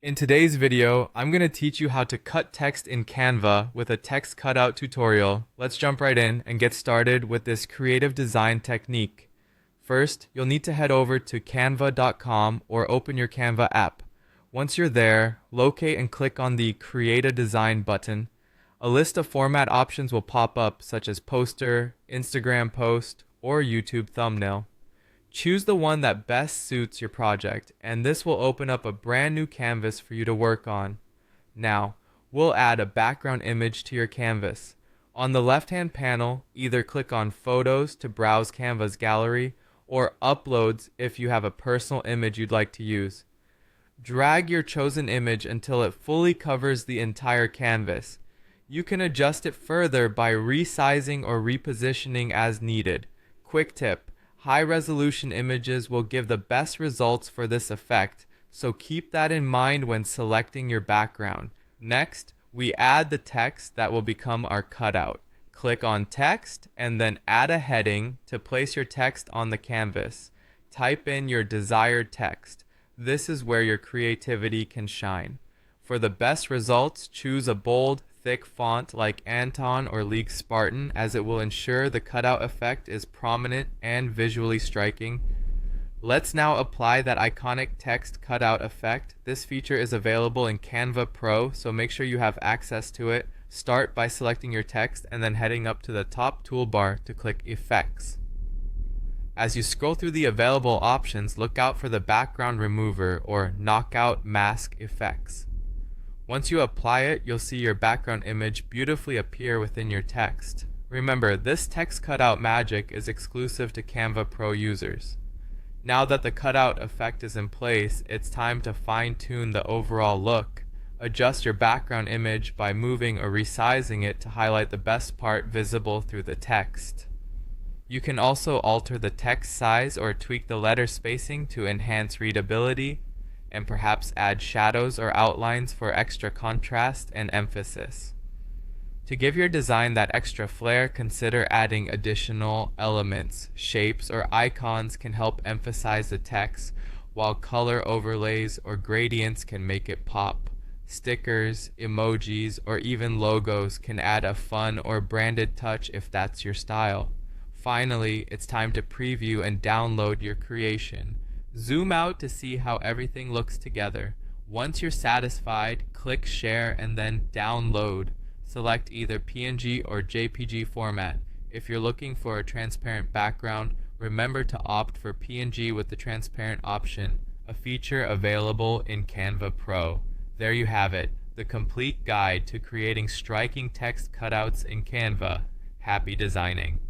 In today's video, I'm going to teach you how to cut text in Canva with a text cutout tutorial. Let's jump right in and get started with this creative design technique. First, you'll need to head over to canva.com or open your Canva app. Once you're there, locate and click on the Create a Design button. A list of format options will pop up, such as poster, Instagram post, or YouTube thumbnail. Choose the one that best suits your project, and this will open up a brand new canvas for you to work on. Now, we'll add a background image to your canvas. On the left-hand panel, either click on Photos to browse Canva's gallery, or Uploads if you have a personal image you'd like to use. Drag your chosen image until it fully covers the entire canvas. You can adjust it further by resizing or repositioning as needed. Quick tip: high-resolution images will give the best results for this effect, so keep that in mind when selecting your background. Next, we add the text that will become our cutout. Click on Text and then add a heading to place your text on the canvas. Type in your desired text. This is where your creativity can shine. For the best results, choose a bold, thick font like Anton or League Spartan, as it will ensure the cutout effect is prominent and visually striking. Let's now apply that iconic text cutout effect. This feature is available in Canva Pro, so make sure you have access to it. Start by selecting your text and then heading up to the top toolbar to click Effects. As you scroll through the available options, look out for the background remover or knockout mask effects. Once you apply it, you'll see your background image beautifully appear within your text. Remember, this text cutout magic is exclusive to Canva Pro users. Now that the cutout effect is in place, it's time to fine-tune the overall look. Adjust your background image by moving or resizing it to highlight the best part visible through the text. You can also alter the text size or tweak the letter spacing to enhance readability, and perhaps add shadows or outlines for extra contrast and emphasis. To give your design that extra flair, consider adding additional elements. Shapes or icons can help emphasize the text, while color overlays or gradients can make it pop. Stickers, emojis, or even logos can add a fun or branded touch if that's your style. Finally, it's time to preview and download your creation. Zoom out to see how everything looks together. Once you're satisfied, click Share and then Download. Select either PNG or JPG format. If you're looking for a transparent background, remember to opt for PNG with the transparent option, a feature available in Canva Pro. There you have it, the complete guide to creating striking text cutouts in Canva. Happy designing!